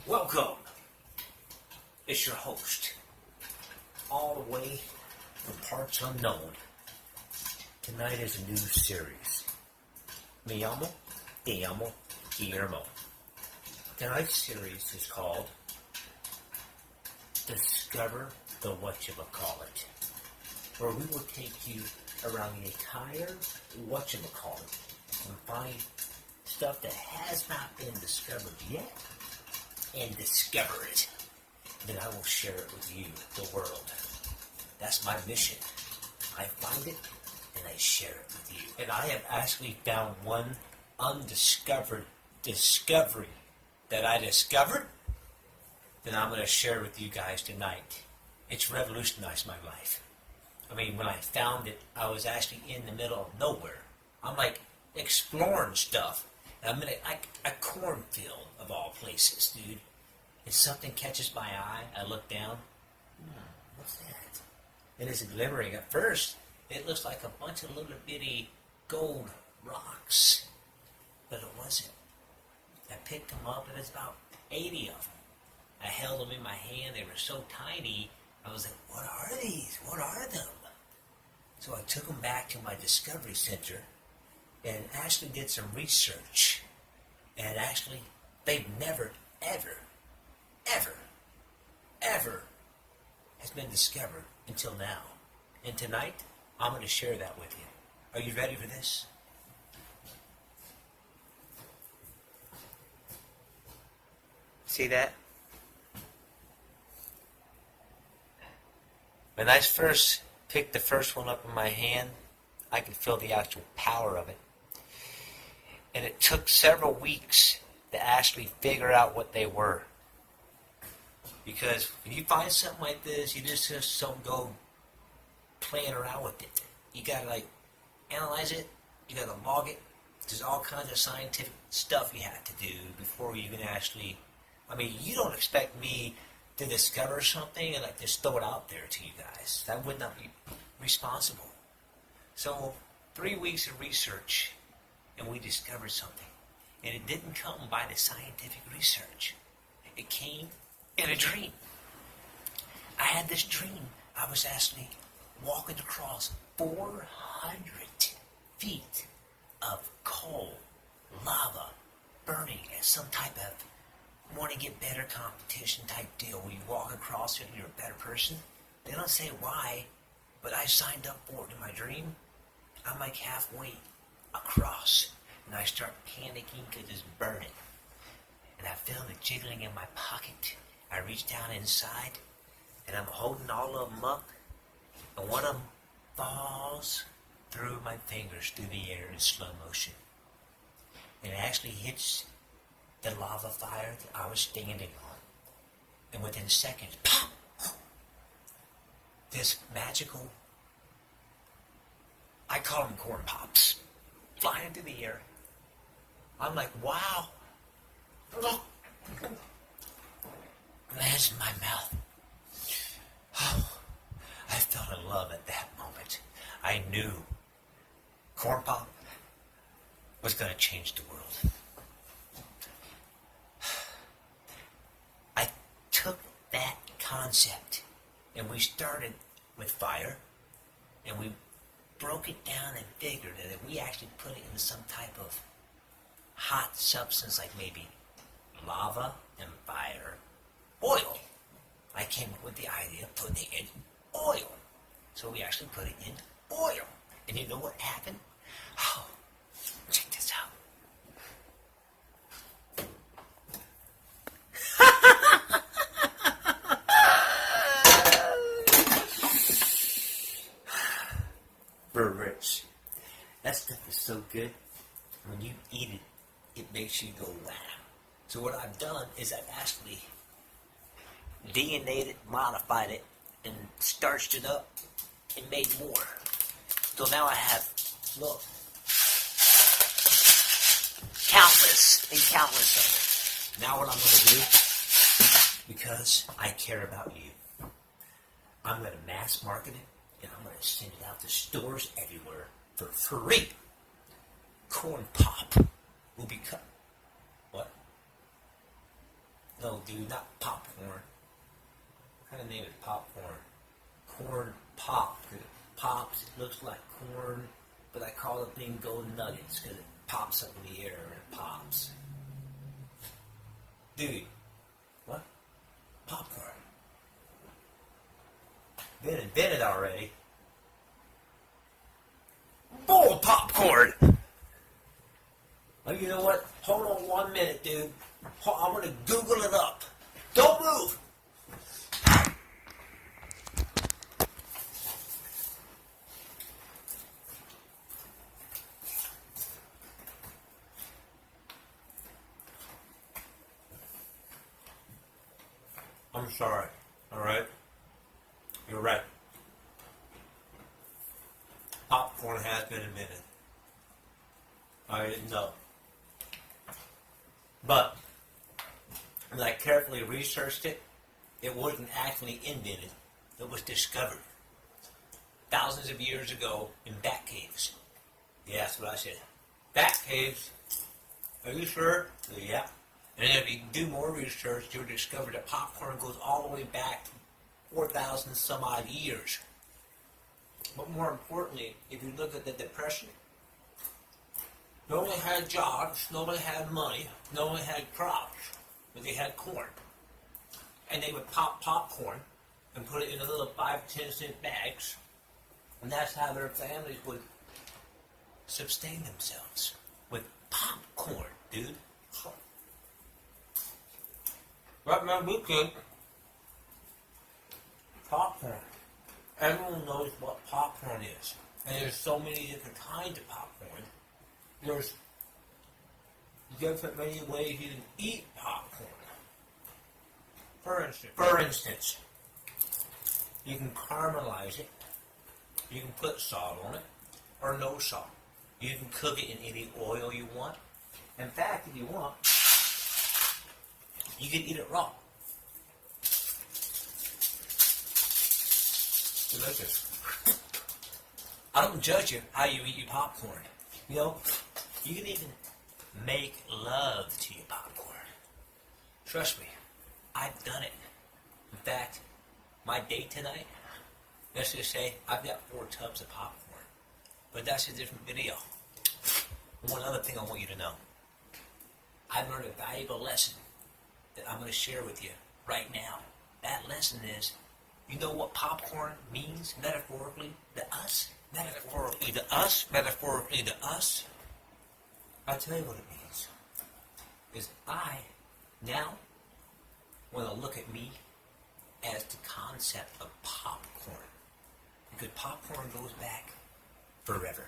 Welcome. It's your host, all the way from parts unknown. Tonight is a new series. Me llamo, te llamo Guillermo. Tonight's series is called Discover the Whatchamacallit, where we will take you around the entire Whatchamacallit and find stuff that has not been discovered yet and discover it. Then I will share it with you, the world. That's my mission. I find it and I share it with you. And I have actually found one undiscovered discovery that I discovered that I'm going to share with you guys tonight. It's revolutionized my life. I mean, when I found it, I was actually in the middle of nowhere. I'm like exploring stuff. And I'm in a cornfield of all places, dude. And something catches my eye. I look down. What's that? And it's glimmering. At first, it looks like a bunch of little bitty gold rocks. But it wasn't. I picked them up, and there's about 80 of them. I held them in my hand. They were so tiny. I was like, what are these? What are them? So I took them back to my Discovery Center and actually did some research. And actually, they've never, ever has been discovered until now. And tonight, I'm going to share that with you. Are you ready for this? See that? When I first picked the first one up in my hand, I could feel the actual power of it. And it took several weeks to actually figure out what they were. Because when you find something like this, you just don't go playing around with it. You gotta analyze it, you gotta log it. There's all kinds of scientific stuff you have to do before you can actually, you don't expect me to discover something and just throw it out there to you guys. That would not be responsible. So 3 weeks of research and we discovered something. And it didn't come by the scientific research. It came in a dream. I had this dream. I was actually walking across 400 feet of coal, lava, burning at some type of want to get better competition type deal where you walk across it and you're a better person. They don't say why, but I signed up for it in my dream. I'm like halfway across, and I start panicking because it's burning. And I feel the jiggling in my pocket. I reach down inside, and I'm holding all of them up, and one of them falls through my fingers through the air in slow motion. And it actually hits the lava fire that I was standing on. And within seconds, pop, this magical, I call them corn pops, flying through the air. I'm like, wow. Look. Lands in my mouth. Oh, I fell in love at that moment. I knew corn pop was going to change the world. I took that concept and we started with fire and we broke it down and figured that if we actually put it in some type of hot substance like maybe lava and fire, oil. I came up with the idea of putting it in oil. So we actually put it in oil. And you know what happened? Oh, check this out. We're rich. That stuff is so good. When you eat it, it makes you go wow. So what I've done is I've actually DNA'd it, modified it, and starched it up and made more. So now I have, look, countless of it. Now what I'm going to do, because I care about you, I'm going to mass market it, and I'm going to send it out to stores everywhere for free. Corn pop will be cut. What? No, dude, not popcorn. What kind of name is popcorn? Corn pop. 'Cause it pops, it looks like corn, but I call the thing golden nuggets because it pops up in the air and it pops. Dude, what? Popcorn. Been invented already. Bull popcorn! Oh, you know what? Hold on 1 minute, dude. I'm going to Google it up. Don't move! I'm sorry. Alright? You're right. Popcorn has been invented. I didn't know. But when I carefully researched it, it wasn't actually invented. It was discovered thousands of years ago in bat caves. Yeah, that's what I said. Bat caves. Are you sure? Yeah. And if you do more research, you'll discover that popcorn goes all the way back 4,000 some odd years. But more importantly, if you look at the Depression, nobody had jobs, nobody had money, nobody had crops, but they had corn. And they would pop popcorn and put it in little 5-10 cent bags, and that's how their families would sustain themselves, with popcorn, dude. Right now, we could popcorn. Everyone knows what popcorn is, and there's so many different kinds of popcorn. There's different many ways you can eat popcorn. For instance, you can caramelize it. You can put salt on it, or no salt. You can cook it in any oil you want. In fact, if you want, you can eat it raw. Delicious. I don't judge you how you eat your popcorn. You know, you can even make love to your popcorn. Trust me, I've done it. In fact, my date tonight, let's just say I've got 4 tubs of popcorn. But that's a different video. One other thing I want you to know. I've learned a valuable lesson that I'm going to share with you right now. That lesson is, you know what popcorn means metaphorically to us? Metaphorically to us? Metaphorically to us? I'll tell you what it means. Is I now want to look at me as the concept of popcorn. Because popcorn goes back forever.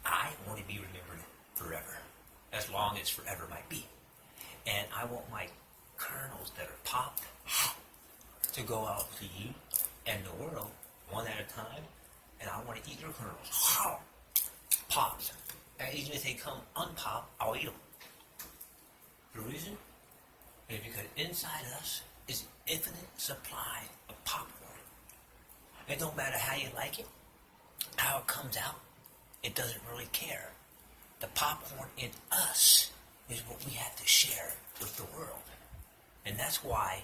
I want to be remembered forever. As long as forever might be. And I want my kernels that are popped to go out to you and the world one at a time, and I want to eat your kernels. Popped. And even if they come unpopped, I'll eat them. The reason is because inside us is infinite supply of popcorn. It don't matter how you like it, how it comes out, it doesn't really care. The popcorn in us is what we have to share with the world. And that's why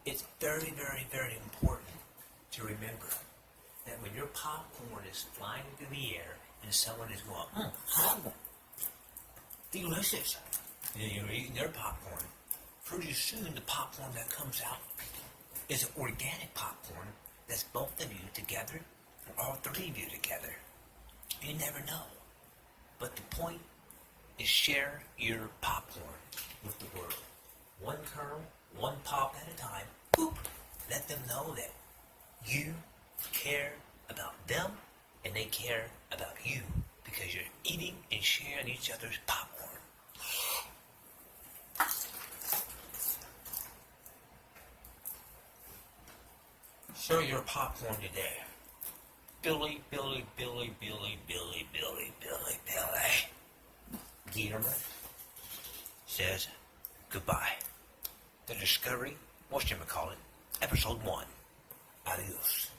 it's very, very, very important to remember that when your popcorn is flying through the air and someone is going, delicious, and you're eating their popcorn, pretty soon the popcorn that comes out is an organic popcorn that's both of you together, or all 3 of you together. You never know. But the point is share your popcorn with the world. One kernel, one pop at a time. Boop. Let them know that you care about them and they care about you because you're eating and sharing each other's popcorn. Share your popcorn today. Billy Gieterman says goodbye. The Discovery, Whatchamacallit, Episode 1. Adios.